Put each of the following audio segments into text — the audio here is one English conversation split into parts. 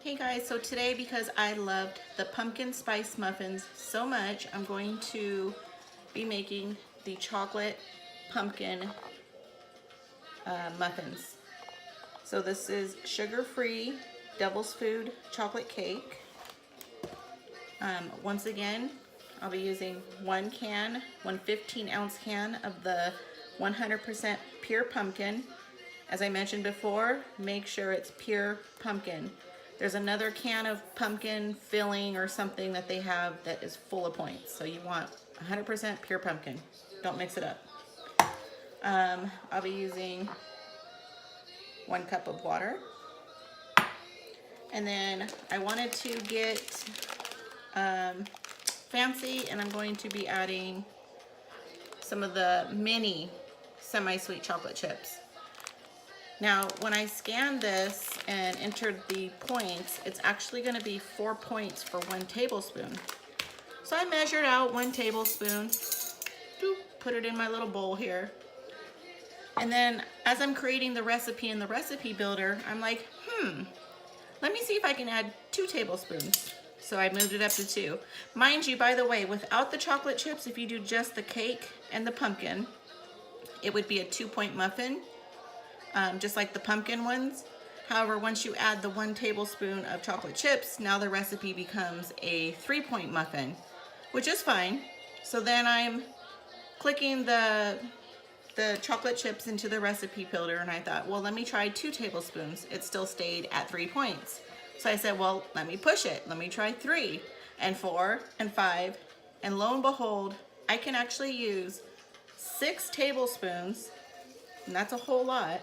Hey guys, so today because I loved the pumpkin spice muffins so much, I'm going to be making the chocolate pumpkin muffins. So this is sugar-free Devil's Food chocolate cake. Once again, I'll be using one 15-ounce can of the 100% pure pumpkin. As I mentioned before, make sure it's pure pumpkin. There's another can of pumpkin filling or something that they have that is full of points. So you want 100% pure pumpkin. Don't mix it up. I'll be using 1 cup of water. And then I wanted to get fancy, and I'm going to be adding some of the mini semi-sweet chocolate chips. Now, when I scanned this and entered the points, it's actually going to be 4 points for 1 tablespoon. So I measured out 1 tablespoon, put it in my little bowl here. And then as I'm creating the recipe in the recipe builder, I'm like, let me see if I can add 2 tablespoons. So I moved it up to 2. Mind you, by the way, without the chocolate chips, if you do just the cake and the pumpkin, it would be a 2-point muffin. Just like the pumpkin ones. However, once you add the 1 tablespoon of chocolate chips, now the recipe becomes a 3-point muffin, which is fine. So then I'm clicking the chocolate chips into the recipe builder, and I thought, well, let me try 2 tablespoons. It still stayed at 3 points. So I said, well, let me push it. Let me try 3 and 4 and 5. And lo and behold, I can actually use 6 tablespoons, and that's a whole lot,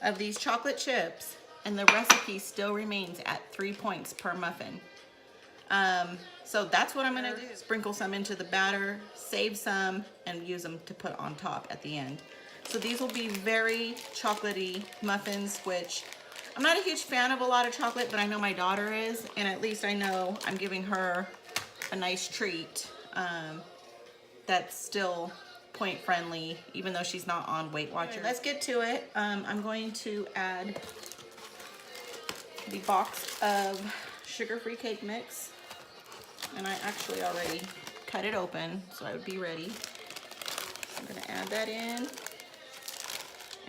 of these chocolate chips, and the recipe still remains at 3 points per muffin. So that's what I'm gonna do. Sprinkle some into the batter, save some, and use them to put on top at the end. So these will be very chocolatey muffins, which I'm not a huge fan of a lot of chocolate, but I know my daughter is, and at least I know I'm giving her a nice treat that's still point friendly, even though she's not on Weight Watchers. Let's get to it. I'm going to add the box of sugar-free cake mix, and I actually already cut it open, so I would be ready. I'm going to add that in,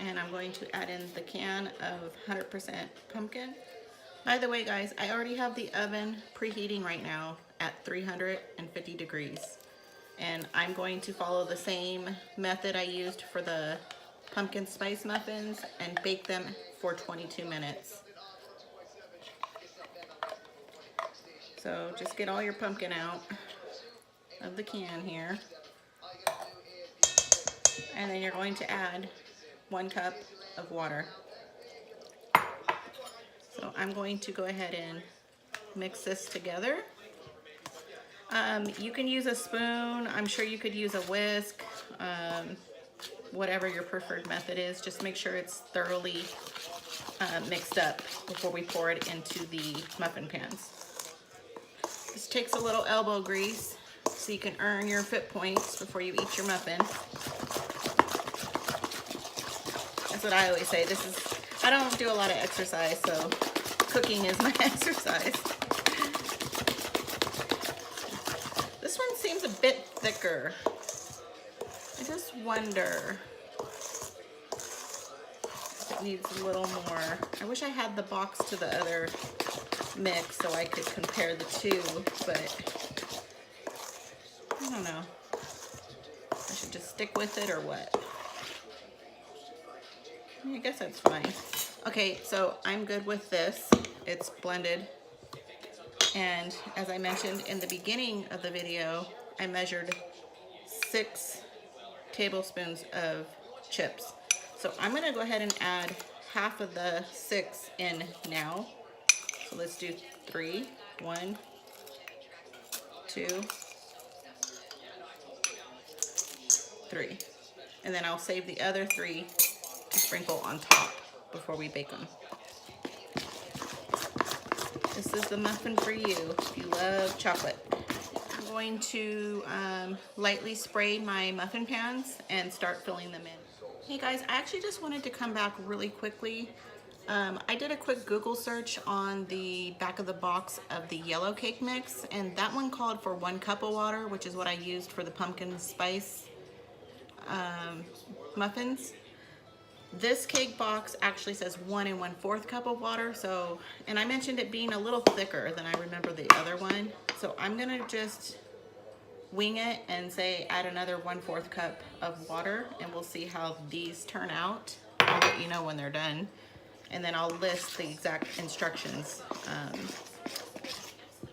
and I'm going to add in the can of 100% pumpkin. By the way, guys, I already have the oven preheating right now at 350 degrees. And I'm going to follow the same method I used for the pumpkin spice muffins and bake them for 22 minutes. So just get all your pumpkin out of the can here. And then you're going to add 1 cup of water. So I'm going to go ahead and mix this together. You can use a spoon. I'm sure you could use a whisk, whatever your preferred method is. Just make sure it's thoroughly mixed up before we pour it into the muffin pans. This takes a little elbow grease so you can earn your fit points before you eat your muffin. That's what I always say. I don't do a lot of exercise, so cooking is my exercise. This one seems a bit thicker. I just wonder if it needs a little more. I wish I had the box to the other mix so I could compare the two, but I don't know. I should just stick with it or what? I guess that's fine. Okay, so I'm good with this. It's blended. And as I mentioned in the beginning of the video, I measured 6 tablespoons of chips. So I'm gonna go ahead and add half of the 6 in now. So let's do 3. 1, 2, 3. And then I'll save the other 3 to sprinkle on top before we bake them. This is the muffin for you if you love chocolate. I'm going to lightly spray my muffin pans and start filling them in. Hey guys, I actually just wanted to come back really quickly. I did a quick Google search on the back of the box of the yellow cake mix, and that one called for 1 cup of water, which is what I used for the pumpkin spice muffins. This cake box actually says 1 1/4 cup of water, so, and I mentioned it being a little thicker than I remember the other one, so I'm gonna just wing it and say add another 1/4 cup of water, and we'll see how these turn out. I'll let you know when they're done, and then I'll list the exact instructions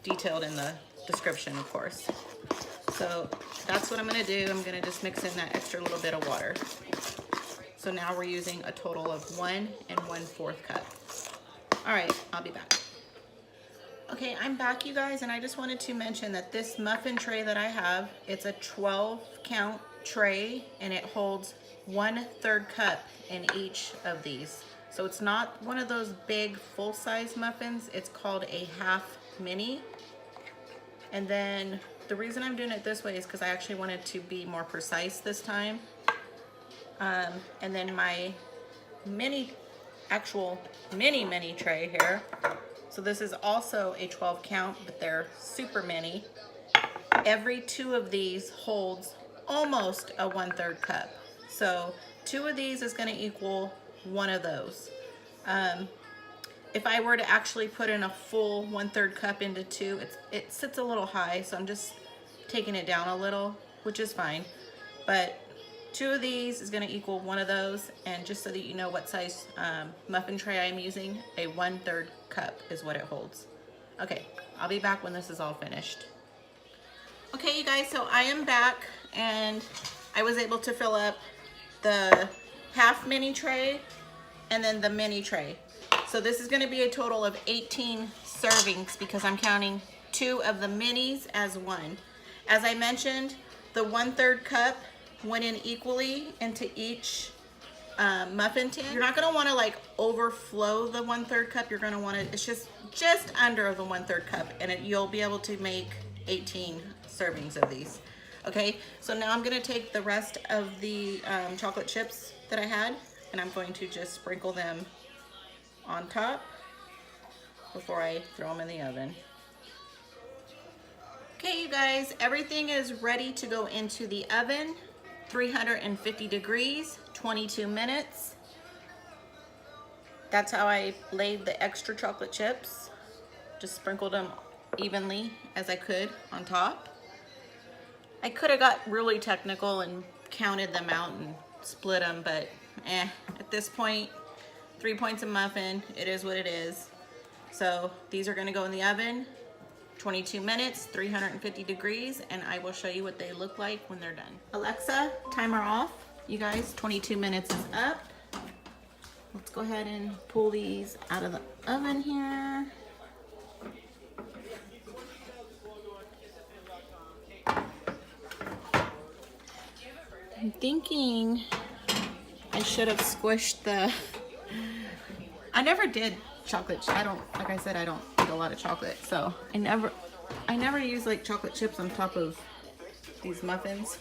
detailed in the description, of course. So that's what I'm gonna do. I'm gonna just mix in that extra little bit of water. So now we're using a total of 1 1/4 cup. All right, I'll be back. Okay, I'm back, you guys, and I just wanted to mention that this muffin tray that I have, it's a 12 count tray, and it holds 1/3 cup in each of these. So it's not one of those big full-size muffins. It's called a half mini. And then the reason I'm doing it this way is because I actually wanted to be more precise this time. And then my actual mini tray here. So this is also a 12 count, but they're super mini. Every 2 of these holds almost a 1/3 cup. So 2 of these is gonna equal 1 of those. If I were to actually put in a full 1/3 cup into 2, it sits a little high, so I'm just taking it down a little, which is fine. But 2 of these is gonna equal 1 of those, and just so that you know what size muffin tray I'm using, a 1/3 cup is what it holds. Okay, I'll be back when this is all finished. Okay, you guys, so I am back, and I was able to fill up the half mini tray and then the mini tray. So this is gonna be a total of 18 servings because I'm counting 2 of the minis as 1. As I mentioned, the 1/3 cup went in equally into each muffin tin. You're not gonna wanna like overflow the 1/3 cup. You're gonna wanna, it's just under the 1/3 cup, and you'll be able to make 18 servings of these. Okay, so now I'm gonna take the rest of the chocolate chips that I had, and I'm going to just sprinkle them on top before I throw them in the oven. Okay, you guys, everything is ready to go into the oven. 350 degrees, 22 minutes. That's how I laid the extra chocolate chips. Just sprinkled them evenly as I could on top. I could have got really technical and counted them out and split them, but at this point, 3 points a muffin, it is what it is. So these are gonna go in the oven, 22 minutes, 350 degrees, and I will show you what they look like when they're done. Alexa, timer off. You guys, 22 minutes is up. Let's go ahead and pull these out of the oven here. I'm thinking I should have squished the, I never did chocolate. Like I said, I don't eat a lot of chocolate, so I never use like chocolate chips on top of these muffins.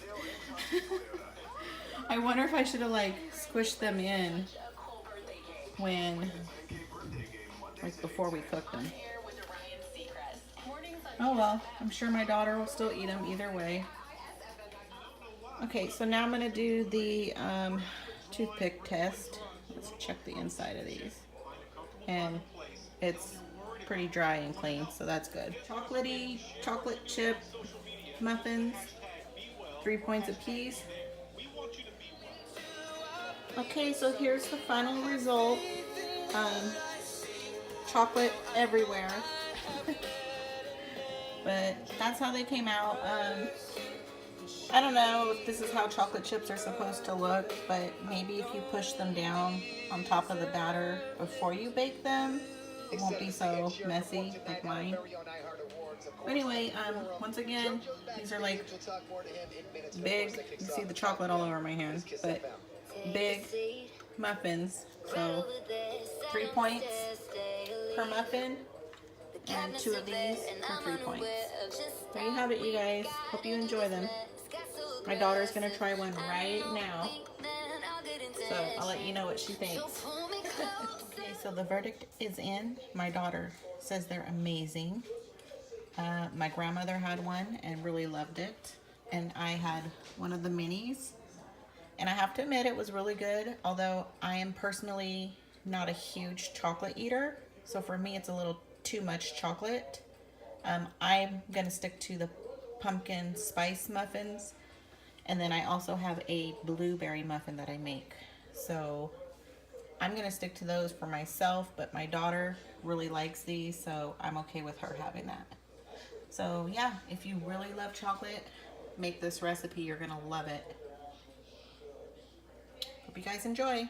I wonder if I should have like squished them in when, like before we cooked them. Oh well, I'm sure my daughter will still eat them either way. Okay, so now I'm gonna do the toothpick test. Let's check the inside of these. And it's pretty dry and clean, so that's good. Chocolatey chocolate chip muffins, 3 points apiece. Okay, so here's the final result. Chocolate everywhere. But that's how they came out. I don't know if this is how chocolate chips are supposed to look, but maybe if you push them down on top of the batter before you bake them, it won't be so messy like mine. Anyway, once again, these are like big, you see the chocolate all over my hand, but big muffins. So 3 points per muffin, and 2 of these for 3 points. There you have it, you guys. Hope you enjoy them. My daughter's gonna try one right now, so I'll let you know what she thinks. Okay, so the verdict is in. My daughter says they're amazing. My grandmother had one and really loved it. And I had one of the minis. And I have to admit it was really good, although I am personally not a huge chocolate eater. So for me, it's a little too much chocolate. I'm going to stick to the pumpkin spice muffins. And then I also have a blueberry muffin that I make. So I'm going to stick to those for myself, but my daughter really likes these, so I'm okay with her having that. So yeah, if you really love chocolate, make this recipe. You're going to love it. Hope you guys enjoy.